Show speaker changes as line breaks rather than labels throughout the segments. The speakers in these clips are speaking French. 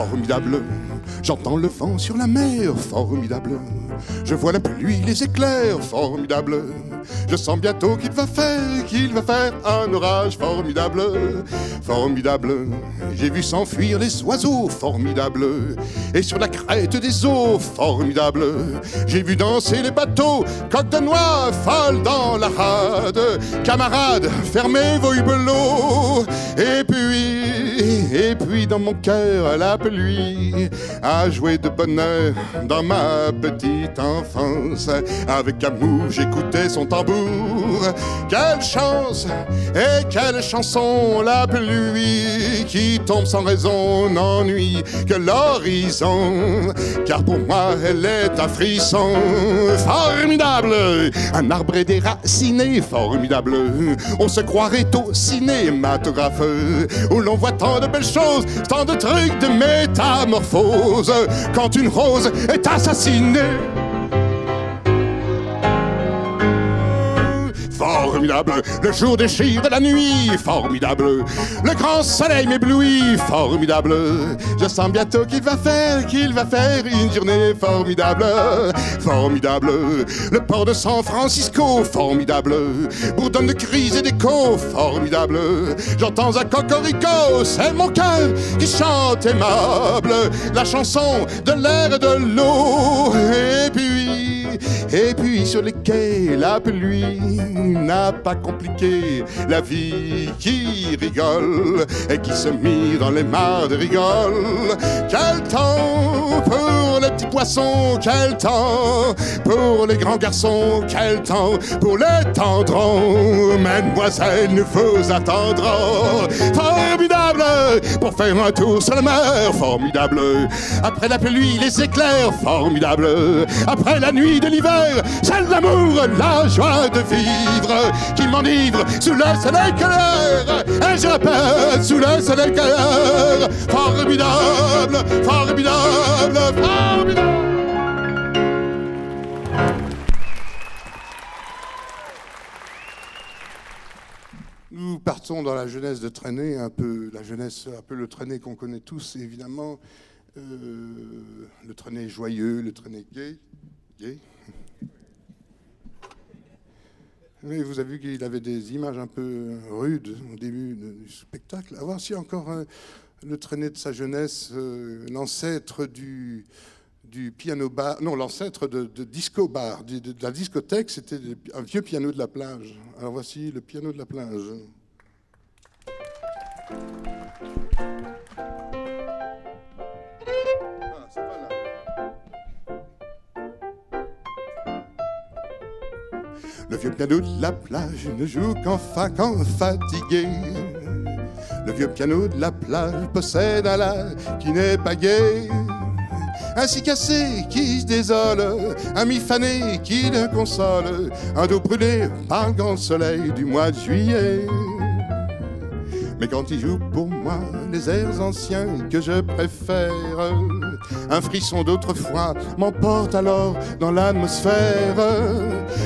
formidable. J'entends le vent sur la mer, formidable. Je vois la pluie, les éclairs, formidable. Je sens bientôt qu'il va faire un orage, formidable. Formidable. J'ai vu s'enfuir les oiseaux, formidable. Et sur la crête des eaux, formidable. J'ai vu danser les bateaux, coques de noix, folles dans la rade. Camarades, fermez vos hubelots. Et puis dans mon cœur, la pluie a joué de bonheur dans ma petite enfance. Avec amour, j'écoutais son tambour. Quelle chance et quelle chanson, la pluie qui tombe sans raison n'ennuie que l'horizon. Car pour moi, elle est un frisson formidable. Un arbre est déraciné, formidable. On se croirait au cinématographe où l'on voit tant de belles choses, tant de trucs de métamorphose. Quand une rose est assassinée, formidable. Le jour déchire de la nuit, formidable. Le grand soleil m'éblouit, formidable. Je sens bientôt qu'il va faire une journée formidable. Formidable. Le port de San Francisco, formidable. Bourdonne de cris et d'échos, formidable. J'entends un cocorico, c'est mon cœur qui chante aimable. La chanson de l'air et de l'eau. Et puis sur les quais, la pluie n'a pas compliqué la vie qui rigole et qui se mit dans les mares de rigole. Quel temps pour les petits poissons, quel temps pour les grands garçons, quel temps pour les tendrons. Mademoiselle, nous vous attendrons. Formidable pour faire un tour sur la mer, formidable. Après la pluie, les éclairs, formidable. Après la nuit de l'hiver, c'est l'amour, la joie de vivre qui m'enivre sous le soleil clair. Et je répète, sous le soleil clair. Formidable, formidable, formidable. Nous partons dans la jeunesse de Trenet, un peu la jeunesse, un peu le Trenet qu'on connaît tous, évidemment. Le Trenet joyeux, le Trenet gay. Mais vous avez vu qu'il avait des images un peu rudes au début du spectacle. À voir si encore le Trenet de sa jeunesse, l'ancêtre du piano bar, non, l'ancêtre de disco bar, de la discothèque, c'était un vieux piano de la plage. Alors voici le piano de la plage. Le vieux piano de la plage ne joue qu'en fatigué. Le vieux piano de la plage possède un la qui n'est pas gai. Un si cassé qui se désole, un mi fané qui le console, un dos brûlé par le grand soleil du mois de juillet. Mais quand il joue pour moi les airs anciens que je préfère, un frisson d'autrefois m'emporte alors dans l'atmosphère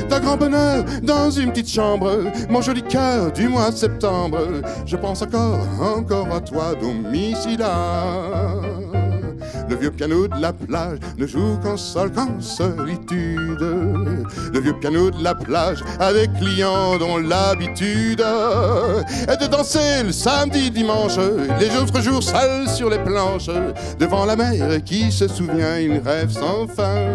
d'un grand bonheur dans une petite chambre, mon joli cœur du mois de septembre. Je pense encore à toi, Domicila. Le vieux piano de la plage ne joue qu'en solitude. Le vieux piano de la plage a des clients dont l'habitude est de danser le samedi, dimanche, les autres jours seuls sur les planches, devant la mer qui se souvient, il rêve sans fin.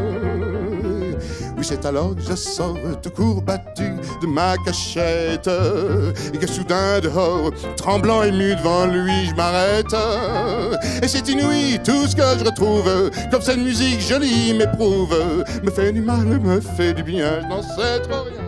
Oui, c'est alors que je sors tout courbattu de ma cachette et que soudain dehors, tremblant et mu devant lui, je m'arrête. Et c'est inouï tout ce que je retrouve, comme cette musique jolie m'éprouve, me fait du mal, me fait du bien, je n'en sais trop rien.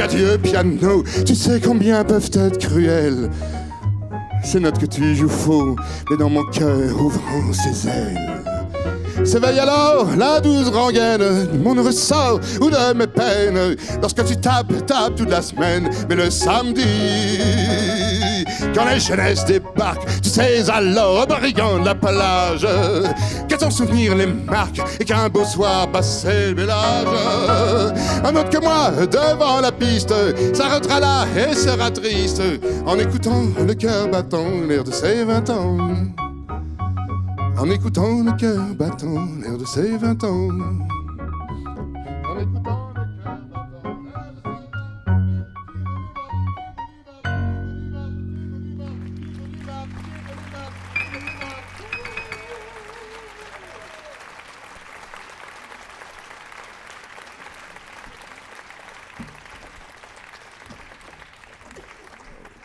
adieu piano, tu sais combien peuvent être cruelles ces notes que tu joues faux, mais dans mon cœur ouvrant ses ailes. S'éveille alors la douce rengaine de mon ressort ou de mes peines. Lorsque tu tapes toute la semaine, mais le samedi, quand la jeunesse débarque, tu sais alors, brigand de la plage, qu'à ton souvenir les marques et qu'un beau soir passé le village. Un autre que moi devant la piste s'arrêtera là et sera triste en écoutant le cœur battant l'air de ses 20 ans. En écoutant le cœur battant l'air de ses 20 ans. En écoutant le cœur battant l'air de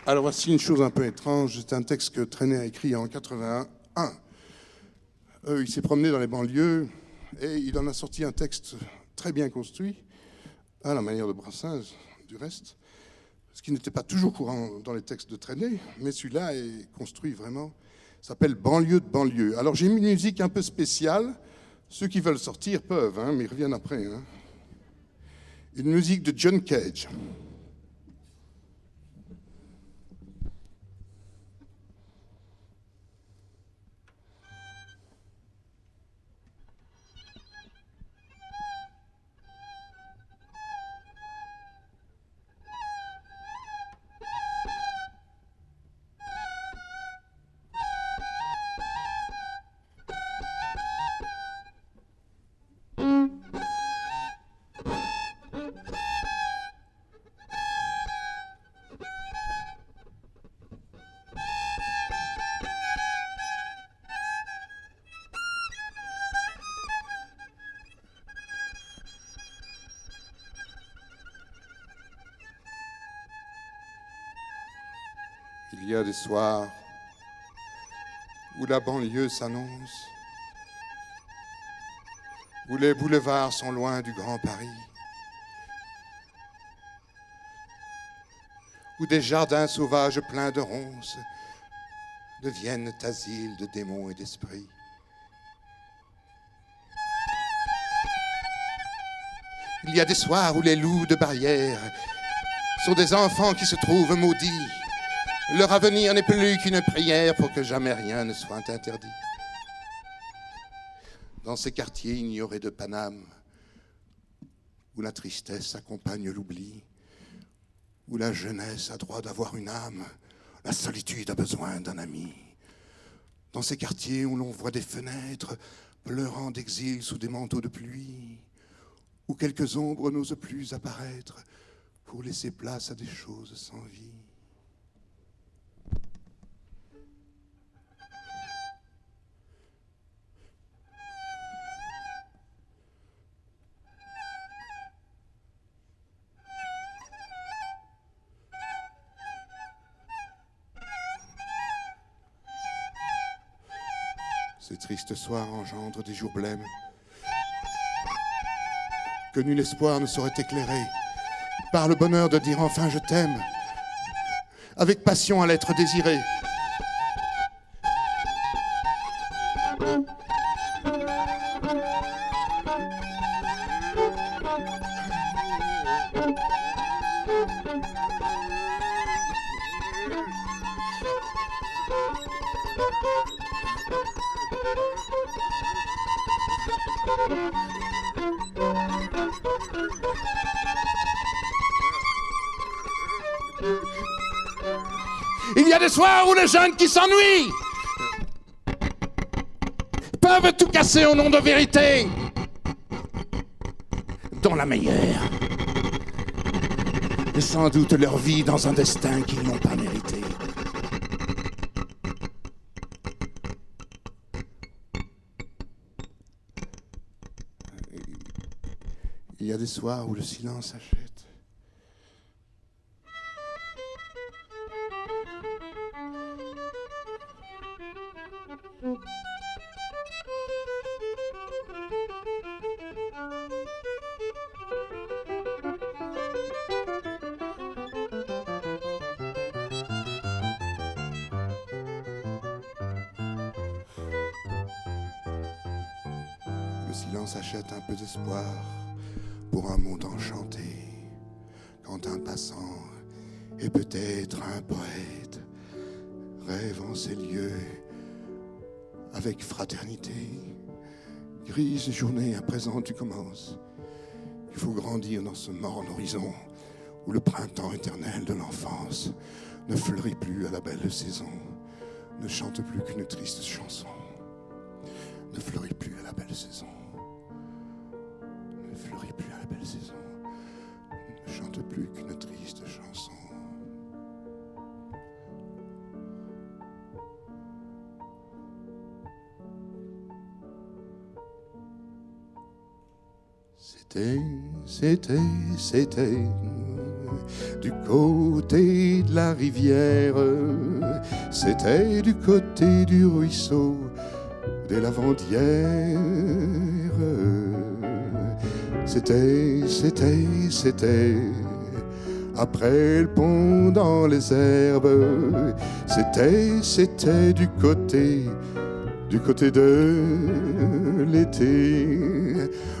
Alors voici une chose un peu étrange. C'est un texte que Trenet a écrit en 81. Il s'est promené dans les banlieues et il en a sorti un texte très bien construit, à la manière de Brassens, du reste, ce qui n'était pas toujours courant dans les textes de Trenet, mais celui-là est construit vraiment, s'appelle Banlieue de banlieue. Alors j'ai mis une musique un peu spéciale, ceux qui veulent sortir peuvent, hein, mais ils reviennent après. Hein. Une musique de John Cage. Il y a des soirs où la banlieue s'annonce, où les boulevards sont loin du Grand Paris, où des jardins sauvages pleins de ronces deviennent asile de démons et d'esprits. Il y a des soirs où les loups de barrière sont des enfants qui se trouvent maudits. Leur avenir n'est plus qu'une prière pour que jamais rien ne soit interdit. Dans ces quartiers ignorés de Paname, où la tristesse accompagne l'oubli, où la jeunesse a droit d'avoir une âme, la solitude a besoin d'un ami. Dans ces quartiers où l'on voit des fenêtres pleurant d'exil sous des manteaux de pluie, où quelques ombres n'osent plus apparaître pour laisser place à des choses sans vie. Ces tristes soirs engendrent des jours blêmes que nul espoir ne saurait éclairer par le bonheur de dire enfin je t'aime, avec passion à l'être désiré. Il y a des soirs où les jeunes qui s'ennuient peuvent tout casser au nom de vérité, dont la meilleure est sans doute leur vie dans un destin qu'ils n'ont pas mérité. Il y a des soirs où le silence achète. silence achète un peu d'espoir pour un monde enchanté. Quand un passant et peut-être un poète rêve en ces lieux avec fraternité. Grise journée, à présent tu commences. Il faut grandir dans ce morne horizon où le printemps éternel de l'enfance ne fleurit plus à la belle saison, ne chante plus qu'une triste chanson, ne fleurit plus à la belle saison, ne fleurit plus à la belle saison, ne chante plus qu'une triste chanson. C'était du côté de la rivière, c'était du côté du ruisseau des lavandières. C'était après le pont dans les herbes. C'était du côté de l'été.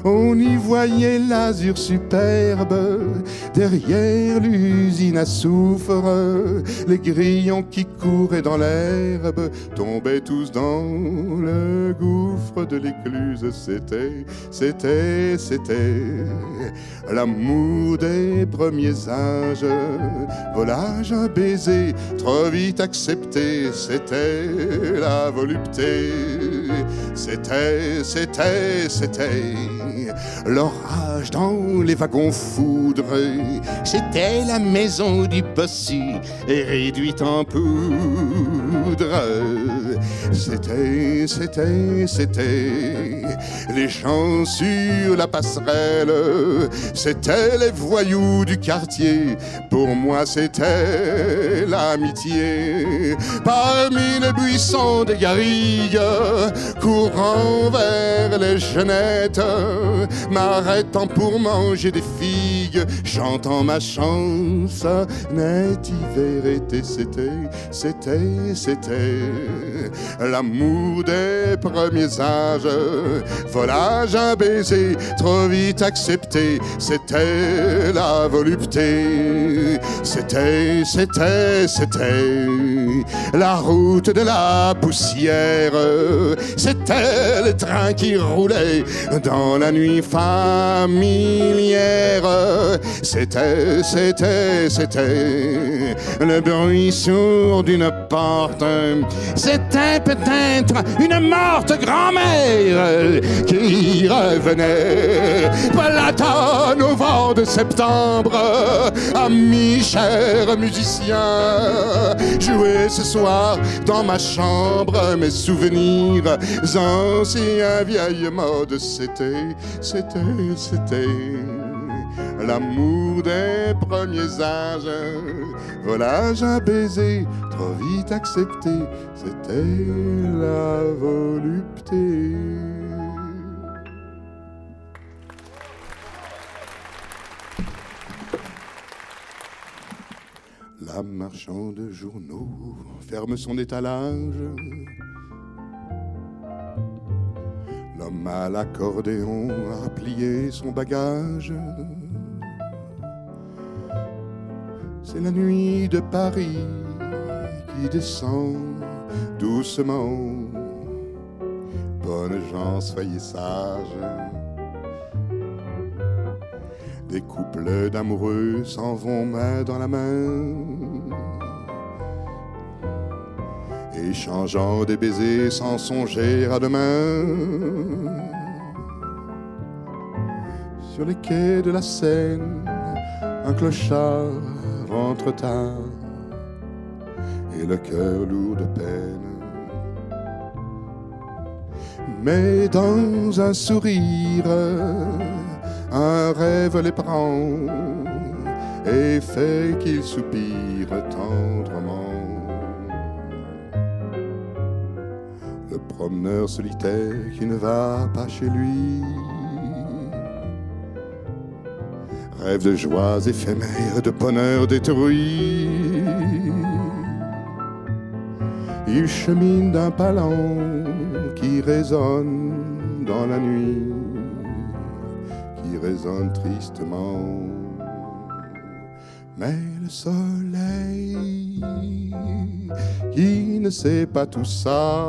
On y voyait l'azur superbe derrière l'usine à soufre. Les grillons qui couraient dans l'herbe tombaient tous dans le gouffre de l'écluse. C'était l'amour des premiers âges. Volage, un baiser trop vite accepté. C'était la volupté. C'était l'orage dans les wagons foudreux. C'était la maison du bossu réduite en poudre. C'était les champs sur la passerelle. C'était les voyous du quartier. Pour moi c'était l'amitié. Parmi les buissons des garrigues, courant vers les genettes, m'arrêtant pour manger des figues, chantant ma chance, net hiver été. C'était l'amour des premiers âges. Volage, un baiser trop vite accepté. C'était la volupté. C'était la route de la poussière. C'était le train qui roulait dans la nuit familière. C'était le bruit sourd d'une porte. C'était peut-être une morte grand-mère qui revenait. Platane au vent de septembre. Amis, chers musiciens, jouez ce soir dans ma chambre mes souvenirs anciens, vieille mode. C'était l'amour des premiers âges. Volage, un baiser trop vite accepté. C'était la volupté. La marchande de journaux ferme son étalage. L'homme à l'accordéon a plié son bagage. C'est la nuit de Paris qui descend doucement. Bonnes gens, soyez sages. Des couples d'amoureux s'en vont main dans la main, échangeant des baisers sans songer à demain. Sur les quais de la Seine, un clochard rentre tard et le cœur lourd de peine. Mais dans un sourire, un rêve les prend et fait qu'ils soupirent tendrement. Le promeneur solitaire qui ne va pas chez lui rêve de joies éphémères, de bonheur détruit. Il chemine d'un pas lent qui résonne dans la nuit qui résonne tristement. Mais le soleil qui ne sait pas tout ça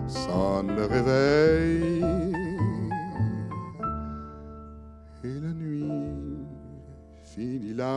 sonne le réveil et la nuit finit là.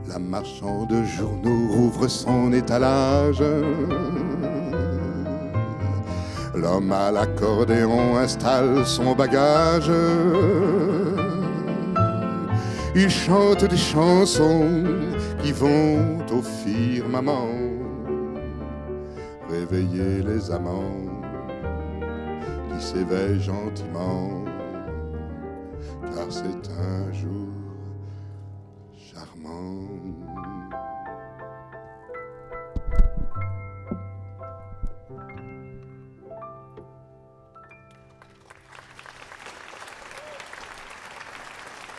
La marchande de journaux rouvre son étalage. L'homme à l'accordéon installe son bagage. Il chante des chansons qui vont au firmament réveiller les amants qui s'éveillent gentiment, car c'est un jour charmant.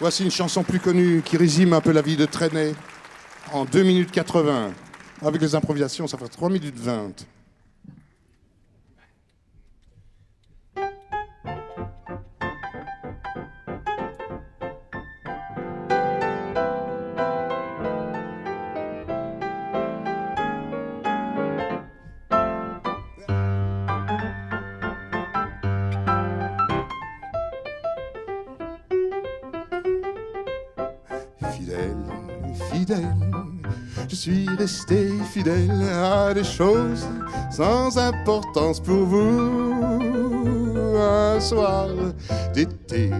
Voici une chanson plus connue qui résume un peu la vie de Trenet en 2 minutes 80. Avec les improvisations, ça fait 3 minutes 20. Fidèle, je suis resté fidèle à des choses sans importance pour vous. Un soir d'été,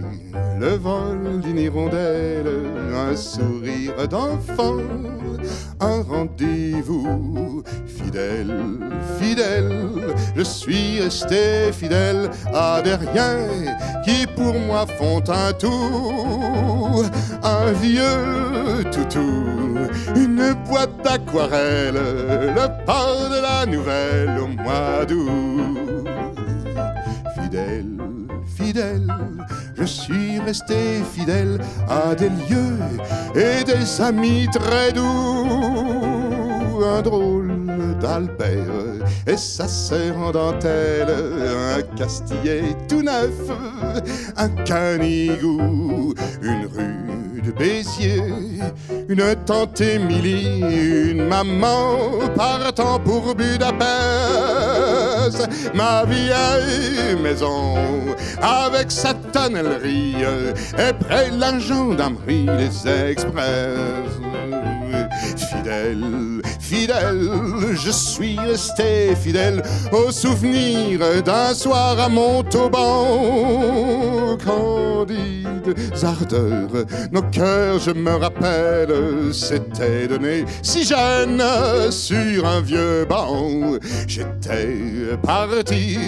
le vol d'une hirondelle, un sourire d'enfant, un rendez-vous. Fidèle, fidèle, je suis resté fidèle à des riens qui pour moi font un tout. Un vieux toutou, une boîte d'aquarelle, le port de la nouvelle au mois d'août. Fidèle, fidèle, je suis resté fidèle à des lieux et des amis très doux. Un drôle d'Albert et sa sœur en dentelle, un castillet tout neuf, un canigou, une rue de Béziers, une tante Émilie, une maman partant pour Budapest, ma vieille maison avec sa tonnellerie et près la gendarmerie, les express. Fidèle, fidèle, je suis resté fidèle au souvenir d'un soir à Montauban. Candides ardeurs, nos cœurs, je me rappelle, s'étaient donnés si jeune sur un vieux banc. J'étais parti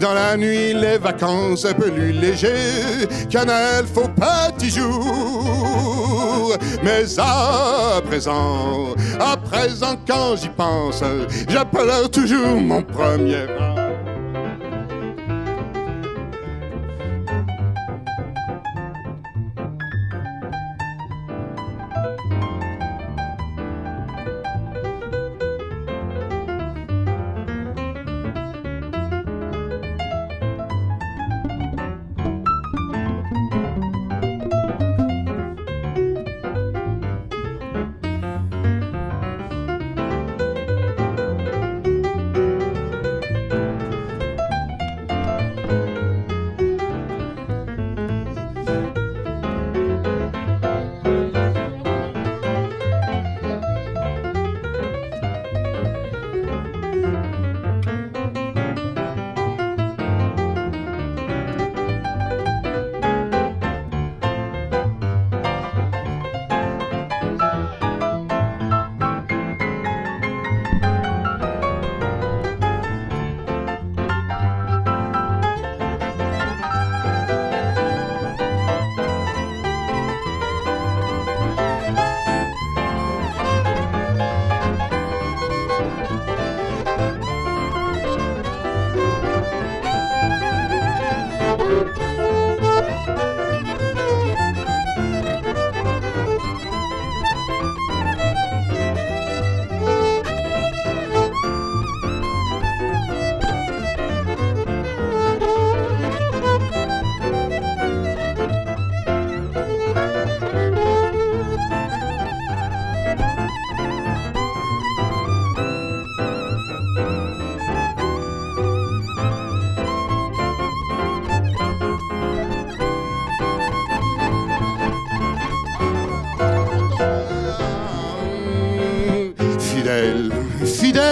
dans la nuit, les vacances un peu plus légers qu'un elfe au petit jour. Mais à présent quand j'y pense, je pleure toujours mon premier amour.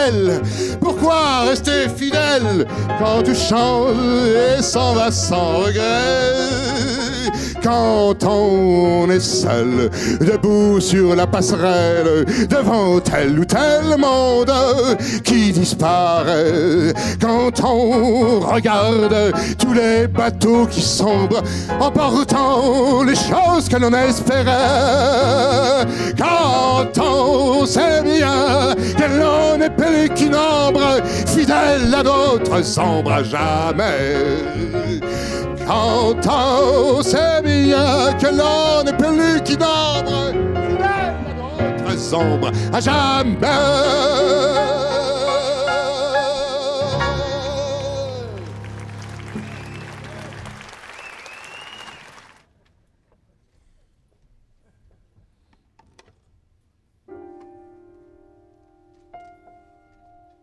fidèle? Pourquoi rester fidèle quand tu changes et s'en vas sans regret? Quand on est seul, debout sur la passerelle, devant tel ou tel monde qui disparaît. Quand on regarde tous les bateaux qui sombrent, emportant les choses que l'on espérait. Quand on sait bien que l'on est plus qu'une ombre, fidèle à d'autres ombres à jamais. Quand on sait bien que l'on n'est plus qu'une ombre, fidèle à d'autres ombres à jamais.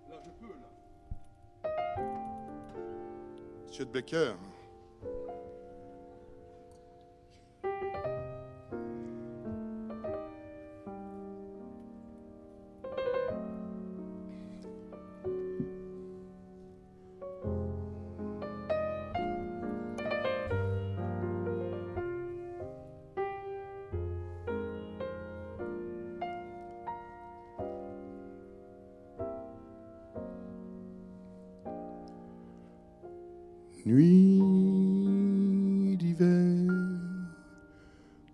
Là, je peux, là.
Monsieur de Becker. Nuit d'hiver,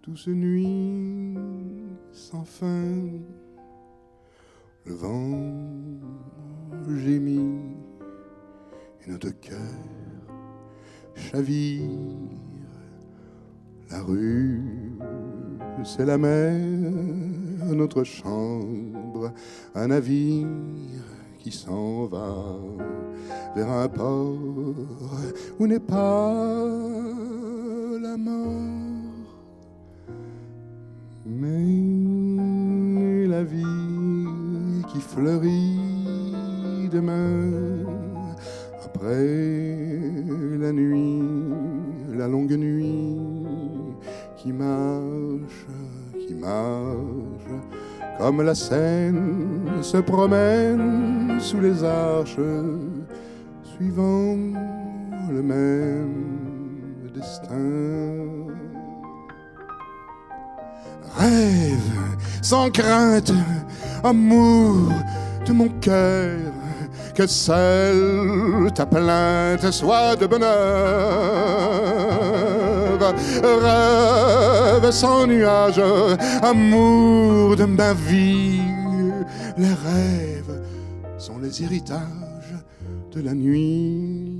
douce nuit sans fin, le vent gémit et notre cœur chavire. La rue, c'est la mer, notre chambre, un navire qui s'en va vers un port où n'est pas la mort, mais la vie qui fleurit demain après la nuit, la longue nuit qui marche, comme la Seine se promène sous les arches, suivant le même destin. Rêve sans crainte, amour de mon cœur, que seule ta plainte soit de bonheur. Rêve sans nuage, amour de ma vie. Les rêves sont les héritages de la nuit.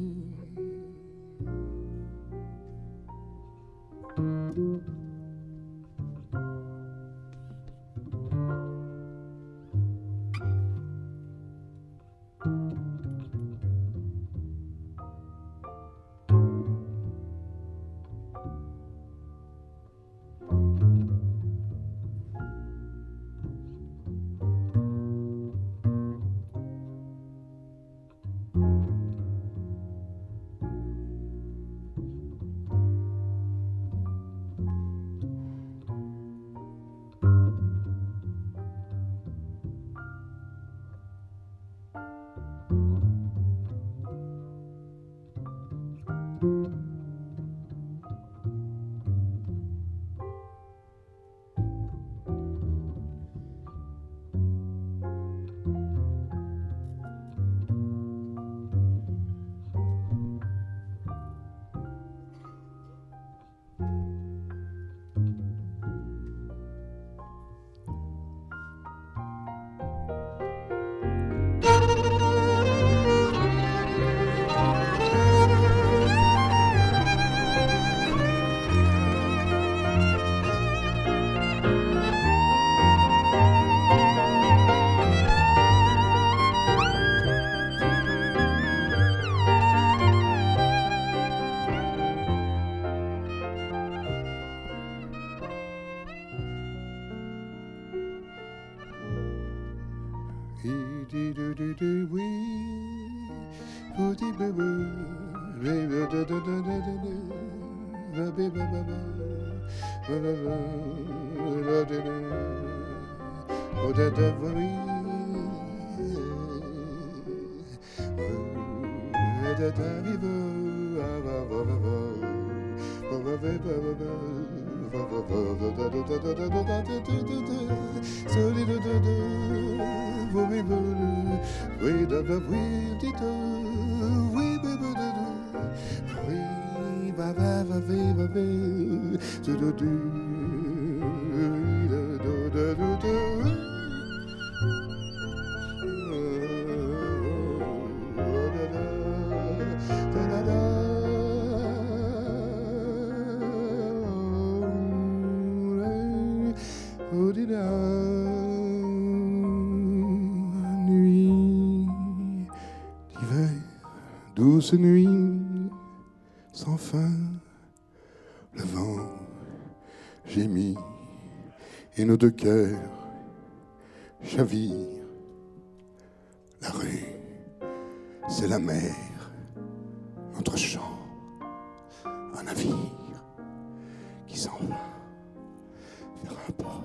Nuit d'hiver, douce nuit sans fin, le vent gémit et nos deux cœurs chavirent. La rue, c'est la mer, notre chant, un navire qui s'en va vers un port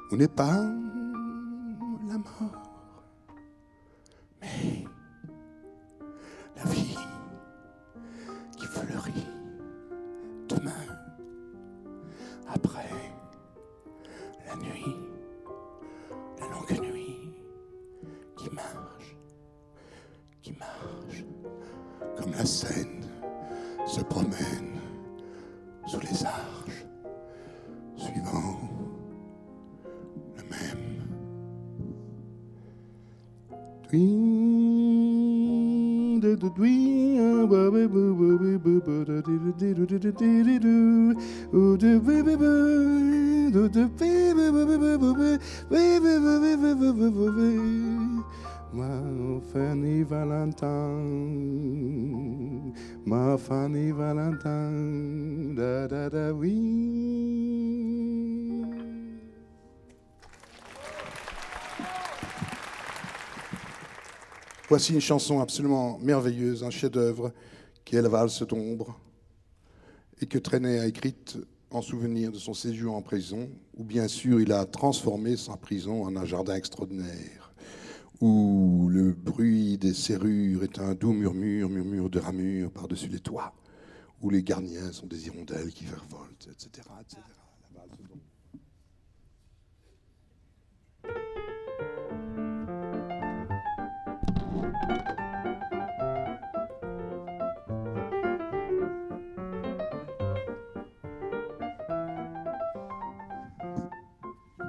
où n'est pas la mort, mais la vie qui fleurit demain, après la nuit, la longue nuit qui marche, comme la Seine se promène sous les arches, suivant le même. Ma Fanny Valentine, ma Fanny Valentine, da da da oui. Voici une chanson absolument merveilleuse, un chef-d'œuvre, qui est la valse d'ombre, et que Trenet a écrite en souvenir de son séjour en prison, où bien sûr il a transformé sa prison en un jardin extraordinaire, où le bruit des serrures est un doux murmure de ramures par-dessus les toits, où les gardiens sont des hirondelles qui virevoltent, etc., etc. La valse d'ombre.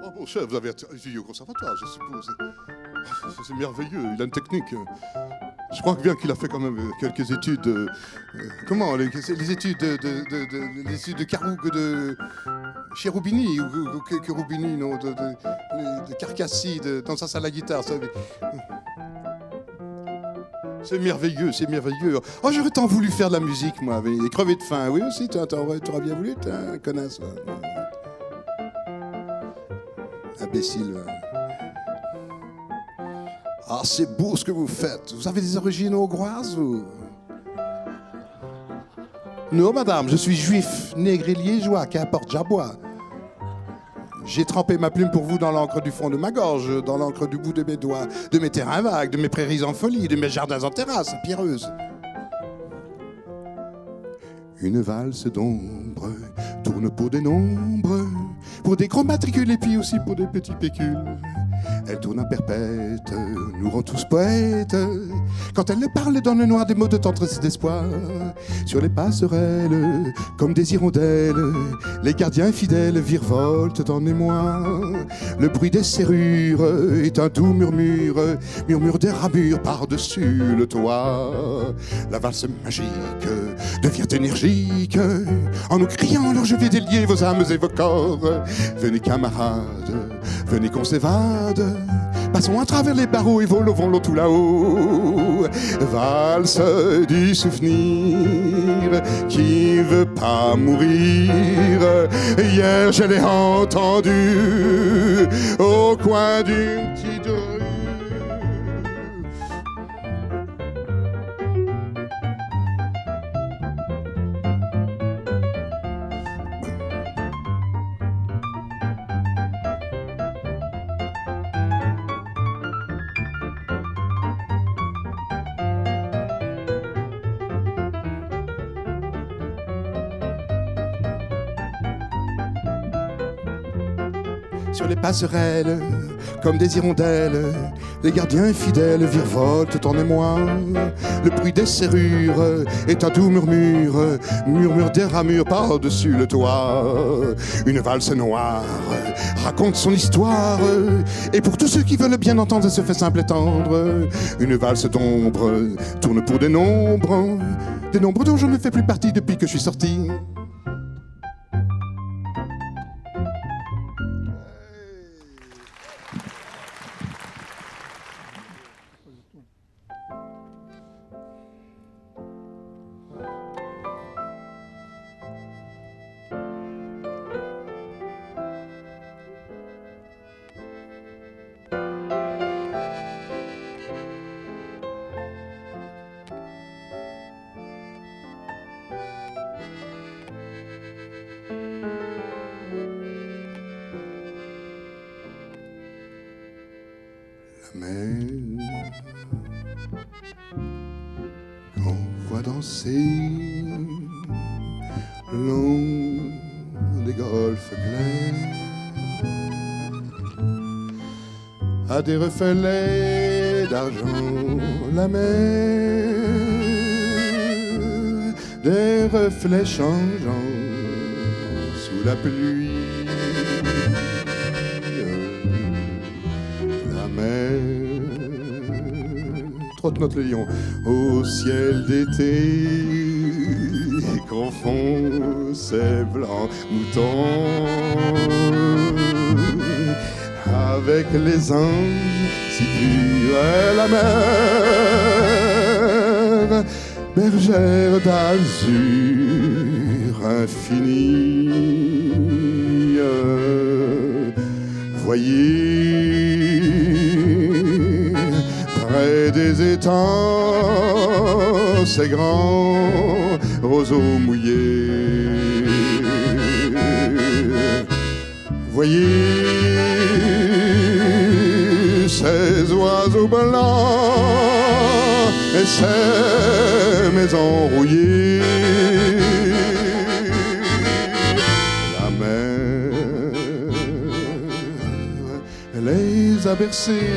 Oh mon cher, vous avez étudié au conservatoire, je suppose. C'est merveilleux, il a une technique. Je crois bien qu'il a fait quand même quelques études. Comment les études les études de Caroug de Cherubini ou Cherubini, non, de Carcassi, dans sa salle à guitare. C'est merveilleux, c'est merveilleux. Oh, j'aurais tant voulu faire de la musique, moi, et crever de faim. Oui aussi, t'aurais bien voulu, t'es un connasse. Imbécile. Ah, c'est beau ce que vous faites. Vous avez des origines hongroises, vous? Non, madame, je suis juif, nègre et liégeois, qu'importe, j'aboie. J'ai trempé ma plume pour vous dans l'encre du fond de ma gorge, dans l'encre du bout de mes doigts, de mes terrains vagues, de mes prairies en folie, de mes jardins en terrasse pierreuse. Une valse d'ombre tourne pour des nombres, pour des gros matricules et puis aussi pour des petits pécules. Elle tourne à perpète, nous rend tous poètes. Quand elle parle dans le noir des mots de tendresse et d'espoir, sur les passerelles, comme des hirondelles, les gardiens fidèles virevoltent en émoi. Le bruit des serrures est un doux murmure des ramures par-dessus le toit. La valse magique devient énergique, en nous criant alors je vais délier vos âmes et vos corps. Venez camarades, venez qu'on s'évade, passons à travers les barreaux et volons tout là-haut. Valse du souvenir qui veut pas mourir. Hier je l'ai entendu au coin d'une petite rue. Sur les passerelles, comme des hirondelles, les gardiens fidèles virevoltent en émoi. Le bruit des serrures est un doux murmure, murmure des ramures par-dessus le toit. Une valse noire raconte son histoire, et pour tous ceux qui veulent bien entendre, elle se fait simple et tendre. Une valse d'ombre tourne pour des nombres dont je ne fais plus partie depuis que je suis sorti. La mer qu'on voit danser le long des golfes clairs a des reflets d'argent. La mer, des reflets changeants sous la pluie. Trotte-note le lion au ciel d'été confond ses blancs moutons avec les anges si pure est la mer, bergère d'azur infini. Voyez près des étangs ces grands roseaux mouillés. Voyez ces oiseaux blancs et ces maisons rouillées. La mer les a bercés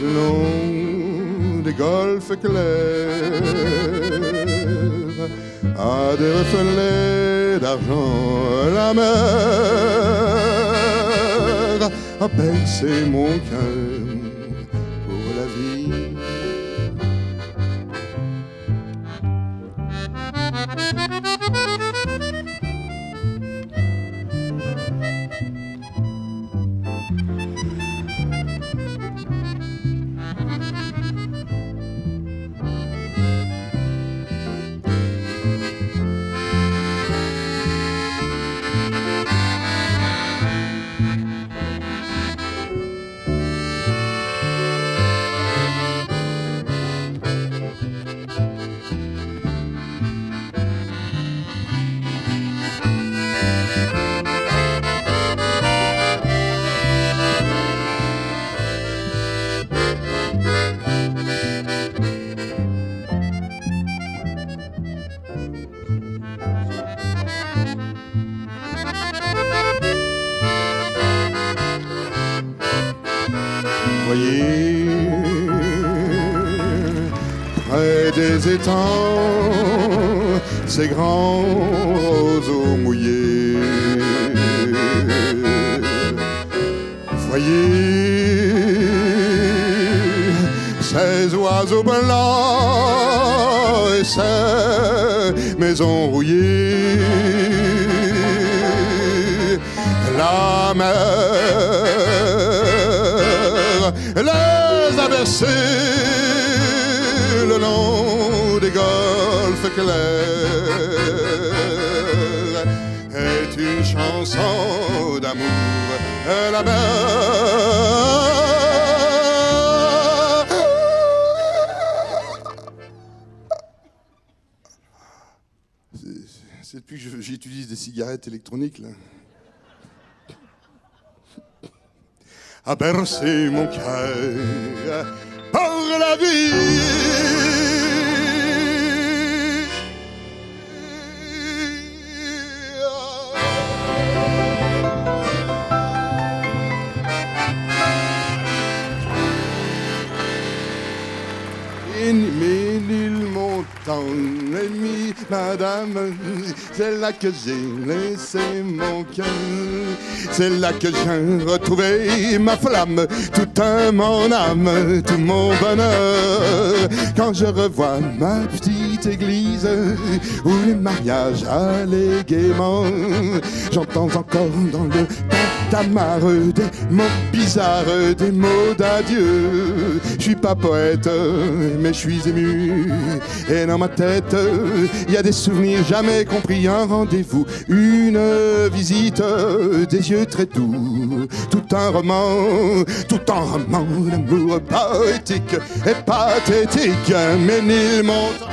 le long des golfes clairs à des reflets d'argent. La mer a percé mon cœur pour la vie. Voyez près des étangs ces grands roseaux mouillés. Voyez ces oiseaux blancs et ces maisons rouillées. La mer les a bercés le long des golfes clairs est une chanson d'amour. La mer c'est depuis que j'utilise des cigarettes électroniques là. A bercé mon cœur par la vie. ennemi, madame. C'est là que j'ai laissé mon cœur. C'est là que j'ai retrouvé ma flamme, toute mon âme, tout mon bonheur. Quand je revois ma petite église où les mariages allaient gaiement, j'entends encore dans le tintamarre des mots bizarres, des mots d'adieu. Je suis pas poète, mais je suis ému. Et dans ma tête, il y a des souvenirs jamais compris. Un rendez-vous, une visite, des yeux très doux. Tout un roman d'amour poétique et pathétique. Ménilmontant.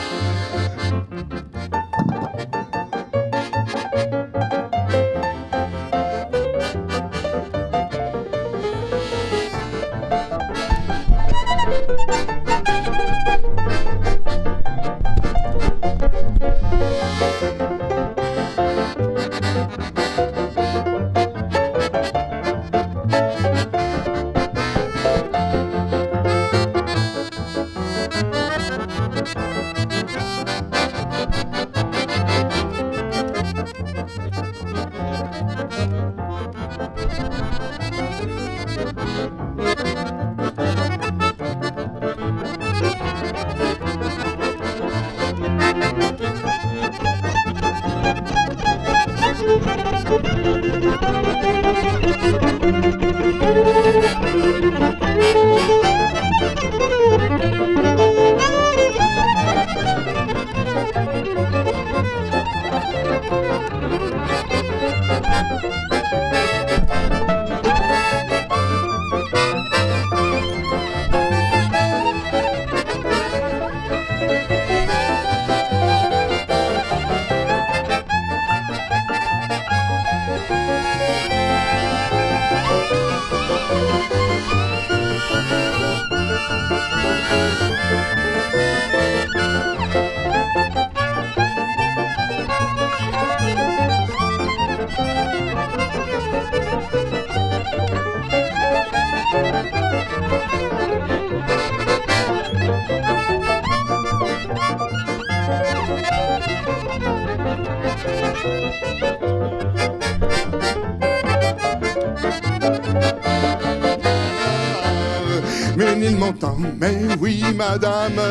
Ménilmontant, mais oui madame,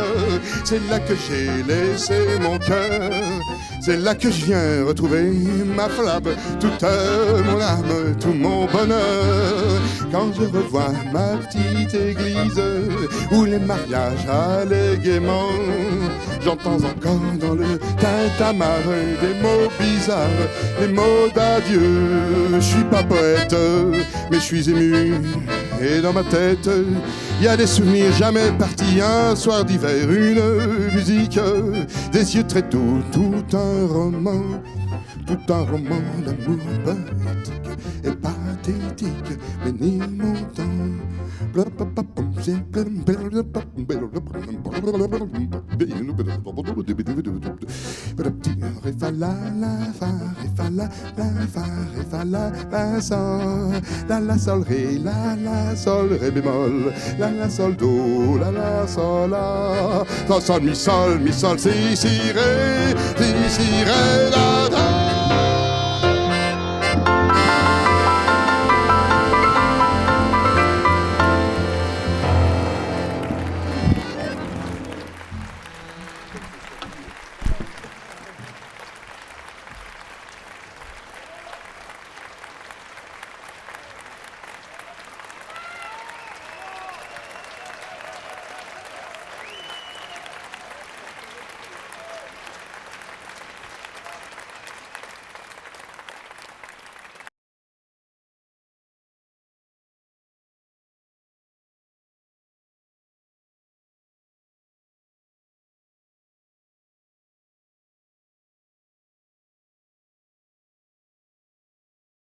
c'est là que j'ai laissé mon cœur. C'est là que je viens retrouver ma flamme, toute mon âme, tout mon bonheur. Quand je revois ma petite église où les mariages allaient gaiement, j'entends encore dans le tintamarre des mots bizarres, des mots d'adieu. Je suis pas poète, mais je suis ému. Et dans ma tête, il y a des souvenirs jamais partis. Un soir d'hiver, une musique, des yeux très doux, tout un roman d'amour poétique et pathétique. Ménilmontant. La sol ré, la sol ré bémol, la sol do, la sol la sol mi sol si ré, la